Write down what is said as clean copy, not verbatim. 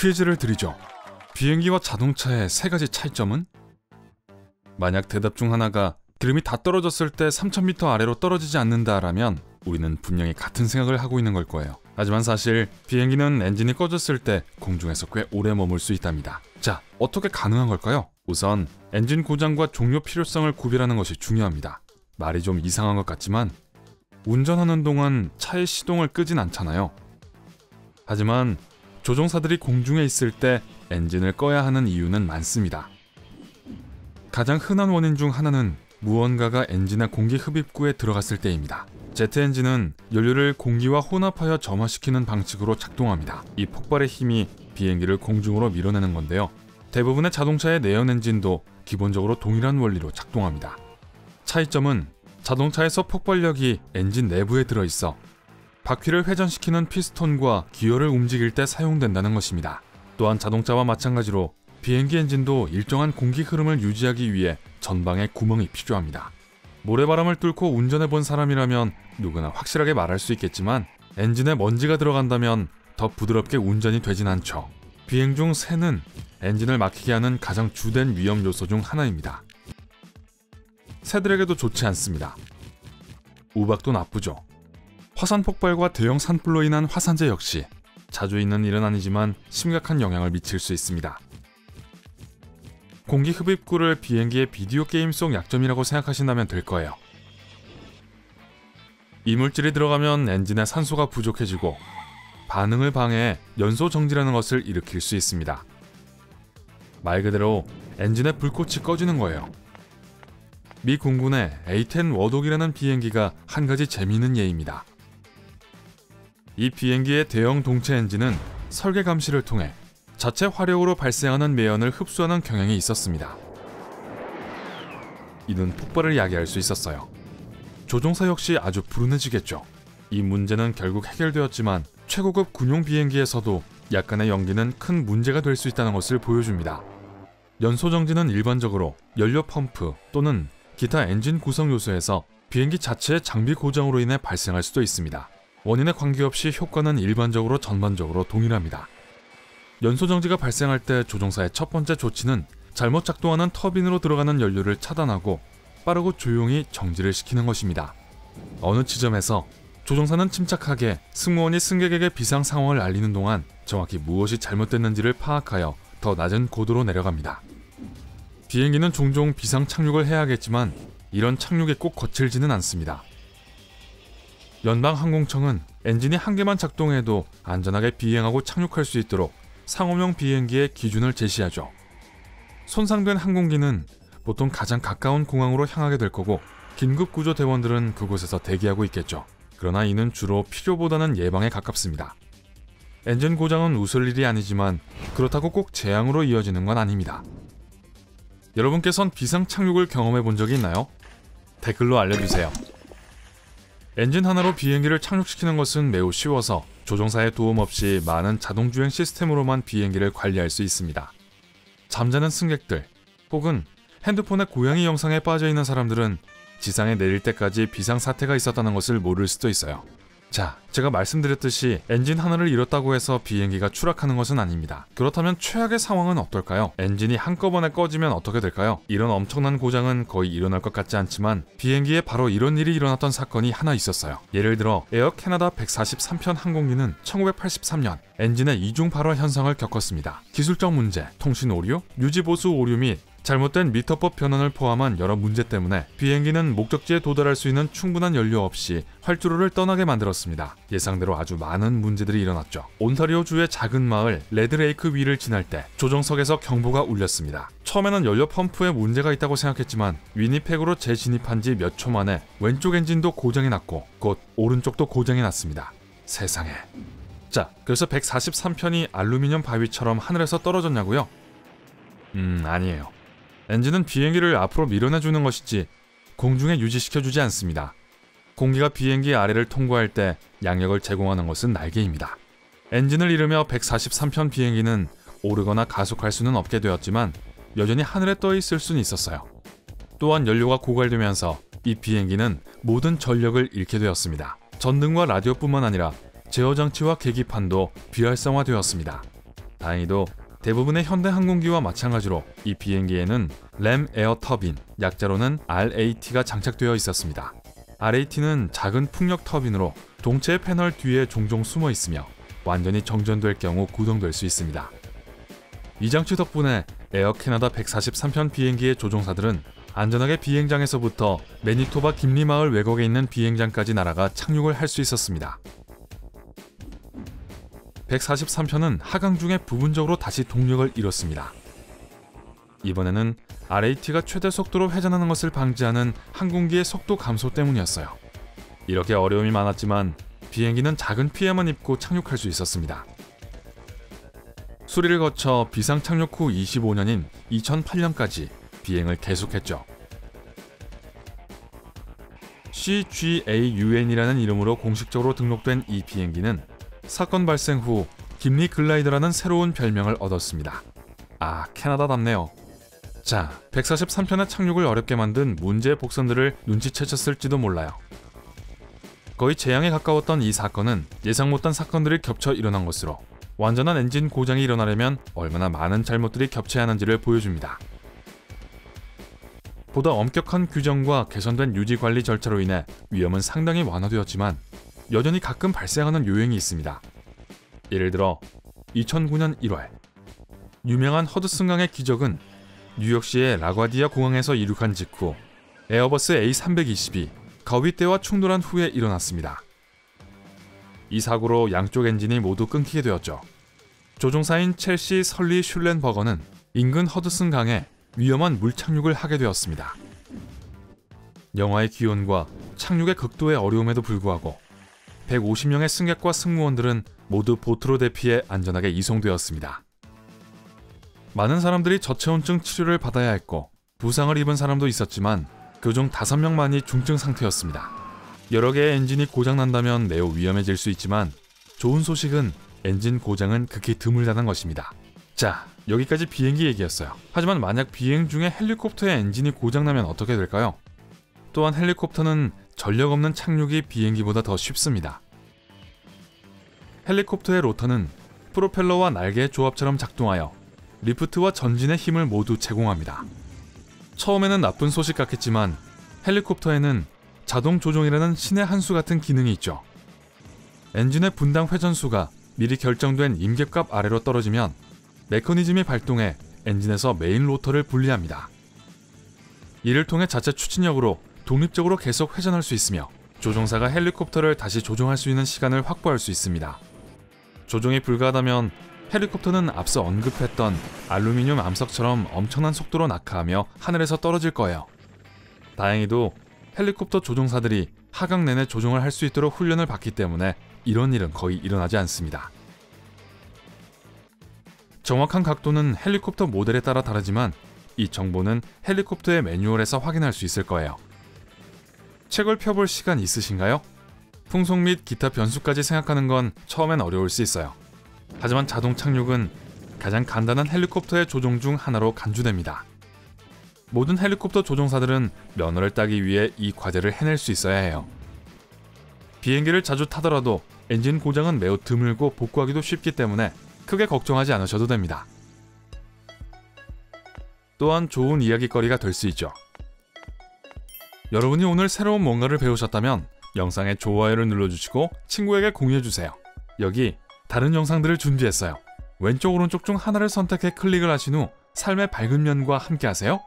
퀴즈를 드리죠. 비행기와 자동차의 세 가지 차이점은? 만약 대답 중 하나가 기름이 다 떨어졌을 때 3000m 아래로 떨어지지 않는다라면 우리는 분명히 같은 생각을 하고 있는 걸 거예요. 하지만 사실 비행기는 엔진이 꺼졌을 때 공중에서 꽤 오래 머물 수 있답니다. 자, 어떻게 가능한 걸까요? 우선 엔진 고장과 종료 필요성을 구별하는 것이 중요합니다. 말이 좀 이상한 것 같지만 운전하는 동안 차의 시동을 끄진 않잖아요. 하지만 조종사들이 공중에 있을 때 엔진을 꺼야 하는 이유는 많습니다. 가장 흔한 원인 중 하나는 무언가가 엔진의 공기 흡입구에 들어갔을 때입니다. 제트 엔진은 연료를 공기와 혼합하여 점화시키는 방식으로 작동합니다. 이 폭발의 힘이 비행기를 공중으로 밀어내는 건데요. 대부분의 자동차의 내연 엔진도 기본적으로 동일한 원리로 작동합니다. 차이점은 자동차에서 폭발력이 엔진 내부에 들어있어 바퀴를 회전시키는 피스톤과 기어를 움직일 때 사용된다는 것입니다. 또한 자동차와 마찬가지로 비행기 엔진도 일정한 공기 흐름을 유지하기 위해 전방에 구멍이 필요합니다. 모래바람을 뚫고 운전해본 사람이라면 누구나 확실하게 말할 수 있겠지만 엔진에 먼지가 들어간다면 더 부드럽게 운전이 되진 않죠. 비행 중 새는 엔진을 막히게 하는 가장 주된 위험 요소 중 하나입니다. 새들에게도 좋지 않습니다. 우박도 나쁘죠. 화산 폭발과 대형 산불로 인한 화산재 역시 자주 있는 일은 아니지만 심각한 영향을 미칠 수 있습니다. 공기 흡입구를 비행기의 비디오 게임 속 약점이라고 생각하신다면 될 거예요. 이물질이 들어가면 엔진에 산소가 부족해지고 반응을 방해해 연소 정지라는 것을 일으킬 수 있습니다. 말 그대로 엔진의 불꽃이 꺼지는 거예요. 미 공군의 A-10 워독이라는 비행기가 한 가지 재미있는 예입니다. 이 비행기의 대형 동체 엔진은 설계 감시를 통해 자체 화력으로 발생하는 매연을 흡수하는 경향이 있었습니다. 이는 폭발을 야기할 수 있었어요. 조종사 역시 아주 불운해지겠죠. 이 문제는 결국 해결되었지만 최고급 군용 비행기에서도 약간의 연기는 큰 문제가 될 수 있다는 것을 보여줍니다. 연소 정지는 일반적으로 연료 펌프 또는 기타 엔진 구성 요소에서 비행기 자체의 장비 고장으로 인해 발생할 수도 있습니다. 원인에 관계없이 효과는 일반적으로 전반적으로 동일합니다. 연소 정지가 발생할 때 조종사의 첫 번째 조치는 잘못 작동하는 터빈으로 들어가는 연료를 차단하고 빠르고 조용히 정지를 시키는 것입니다. 어느 지점에서 조종사는 침착하게 승무원이 승객에게 비상 상황을 알리는 동안 정확히 무엇이 잘못됐는지를 파악하여 더 낮은 고도로 내려갑니다. 비행기는 종종 비상 착륙을 해야겠지만 이런 착륙이 꼭 거칠지는 않습니다. 연방항공청은 엔진이 한 개만 작동해도 안전하게 비행하고 착륙할 수 있도록 상업용 비행기의 기준을 제시하죠. 손상된 항공기는 보통 가장 가까운 공항으로 향하게 될 거고 긴급구조 대원들은 그곳에서 대기하고 있겠죠. 그러나 이는 주로 필요보다는 예방에 가깝습니다. 엔진 고장은 웃을 일이 아니지만 그렇다고 꼭 재앙으로 이어지는 건 아닙니다. 여러분께선 비상 착륙을 경험해 본 적이 있나요? 댓글로 알려주세요. 엔진 하나로 비행기를 착륙시키는 것은 매우 쉬워서 조종사의 도움 없이 많은 자동주행 시스템으로만 비행기를 관리할 수 있습니다. 잠자는 승객들 혹은 핸드폰의 고양이 영상에 빠져있는 사람들은 지상에 내릴 때까지 비상사태가 있었다는 것을 모를 수도 있어요. 자, 제가 말씀드렸듯이 엔진 하나를 잃었다고 해서 비행기가 추락하는 것은 아닙니다. 그렇다면 최악의 상황은 어떨까요? 엔진이 한꺼번에 꺼지면 어떻게 될까요? 이런 엄청난 고장은 거의 일어날 것 같지 않지만 비행기에 바로 이런 일이 일어났던 사건이 하나 있었어요. 예를 들어 에어 캐나다 143편 항공기는 1983년 엔진의 이중 발화 현상을 겪었습니다. 기술적 문제, 통신 오류, 유지 보수 오류 및 잘못된 미터법 변환을 포함한 여러 문제 때문에 비행기는 목적지에 도달할 수 있는 충분한 연료 없이 활주로를 떠나게 만들었습니다. 예상대로 아주 많은 문제들이 일어났죠. 온타리오주의 작은 마을 레드레이크 위를 지날 때 조종석에서 경보가 울렸습니다. 처음에는 연료 펌프에 문제가 있다고 생각했지만 위니펙으로 재진입한 지 몇 초 만에 왼쪽 엔진도 고장이 났고 곧 오른쪽도 고장이 났습니다. 세상에. 자, 그래서 143편이 알루미늄 바위처럼 하늘에서 떨어졌냐고요? 아니에요. 엔진은 비행기를 앞으로 밀어내주는 것이지 공중에 유지시켜주지 않습니다. 공기가 비행기 아래를 통과할 때 양력을 제공하는 것은 날개입니다. 엔진을 잃으며 143편 비행기는 오르거나 가속할 수는 없게 되었지만 여전히 하늘에 떠 있을 수는 있었어요. 또한 연료가 고갈되면서 이 비행기는 모든 전력을 잃게 되었습니다. 전등과 라디오뿐만 아니라 제어장치와 계기판도 비활성화되었습니다. 다행히도 대부분의 현대 항공기와 마찬가지로 이 비행기에는 램 에어 터빈, 약자로는 RAT가 장착되어 있었습니다. RAT는 작은 풍력 터빈으로 동체 패널 뒤에 종종 숨어 있으며 완전히 정전될 경우 구동될 수 있습니다. 이 장치 덕분에 에어 캐나다 143편 비행기의 조종사들은 안전하게 비행장에서부터 매니토바 김리마을 외곽에 있는 비행장까지 날아가 착륙을 할 수 있었습니다. 143편은 하강 중에 부분적으로 다시 동력을 잃었습니다. 이번에는 RAT가 최대 속도로 회전하는 것을 방지하는 항공기의 속도 감소 때문이었어요. 이렇게 어려움이 많았지만 비행기는 작은 피해만 입고 착륙할 수 있었습니다. 수리를 거쳐 비상 착륙 후 25년인 2008년까지 비행을 계속했죠. CGAUN이라는 이름으로 공식적으로 등록된 이 비행기는 사건 발생 후 김리 글라이더라는 새로운 별명을 얻었습니다. 아, 캐나다답네요. 자, 143편의 착륙을 어렵게 만든 문제의 복선들을 눈치채셨을지도 몰라요. 거의 재앙에 가까웠던 이 사건은 예상 못한 사건들이 겹쳐 일어난 것으로 완전한 엔진 고장이 일어나려면 얼마나 많은 잘못들이 겹쳐야 하는지를 보여줍니다. 보다 엄격한 규정과 개선된 유지관리 절차로 인해 위험은 상당히 완화되었지만 여전히 가끔 발생하는 요인이 있습니다. 예를 들어 2009년 1월 유명한 허드슨강의 기적은 뉴욕시의 라과디아 공항에서 이륙한 직후 에어버스 A320이 거위대와 충돌한 후에 일어났습니다. 이 사고로 양쪽 엔진이 모두 끊기게 되었죠. 조종사인 첼시 설리 슐렌버거는 인근 허드슨강에 위험한 물착륙을 하게 되었습니다. 영하의 기온과 착륙의 극도의 어려움에도 불구하고 150명의 승객과 승무원들은 모두 보트로 대피해 안전하게 이송되었습니다. 많은 사람들이 저체온증 치료를 받아야 했고 부상을 입은 사람도 있었지만 그중 5명만이 중증 상태였습니다. 여러 개의 엔진이 고장난다면 매우 위험해질 수 있지만 좋은 소식은 엔진 고장은 극히 드물다는 것입니다. 자, 여기까지 비행기 얘기였어요. 하지만 만약 비행 중에 헬리콥터의 엔진이 고장나면 어떻게 될까요? 또한 헬리콥터는 전력 없는 착륙이 비행기보다 더 쉽습니다. 헬리콥터의 로터는 프로펠러와 날개의 조합처럼 작동하여 리프트와 전진의 힘을 모두 제공합니다. 처음에는 나쁜 소식 같겠지만 헬리콥터에는 자동 조종이라는 신의 한 수 같은 기능이 있죠. 엔진의 분당 회전수가 미리 결정된 임계값 아래로 떨어지면 메커니즘이 발동해 엔진에서 메인 로터를 분리합니다. 이를 통해 자체 추진력으로 독립적으로 계속 회전할 수 있으며 조종사가 헬리콥터를 다시 조종할 수 있는 시간을 확보할 수 있습니다. 조종이 불가하다면 헬리콥터는 앞서 언급했던 알루미늄 암석처럼 엄청난 속도로 낙하하며 하늘에서 떨어질 거예요. 다행히도 헬리콥터 조종사들이 하강 내내 조종을 할 수 있도록 훈련을 받기 때문에 이런 일은 거의 일어나지 않습니다. 정확한 각도는 헬리콥터 모델에 따라 다르지만 이 정보는 헬리콥터의 매뉴얼에서 확인할 수 있을 거예요. 책을 펴볼 시간 있으신가요? 풍속 및 기타 변수까지 생각하는 건 처음엔 어려울 수 있어요. 하지만 자동 착륙은 가장 간단한 헬리콥터의 조종 중 하나로 간주됩니다. 모든 헬리콥터 조종사들은 면허를 따기 위해 이 과제를 해낼 수 있어야 해요. 비행기를 자주 타더라도 엔진 고장은 매우 드물고 복구하기도 쉽기 때문에 크게 걱정하지 않으셔도 됩니다. 또한 좋은 이야기거리가 될 수 있죠. 여러분이 오늘 새로운 뭔가를 배우셨다면 영상에 좋아요를 눌러주시고 친구에게 공유해주세요. 여기 다른 영상들을 준비했어요. 왼쪽 오른쪽 중 하나를 선택해 클릭을 하신 후 삶의 밝은 면과 함께 하세요.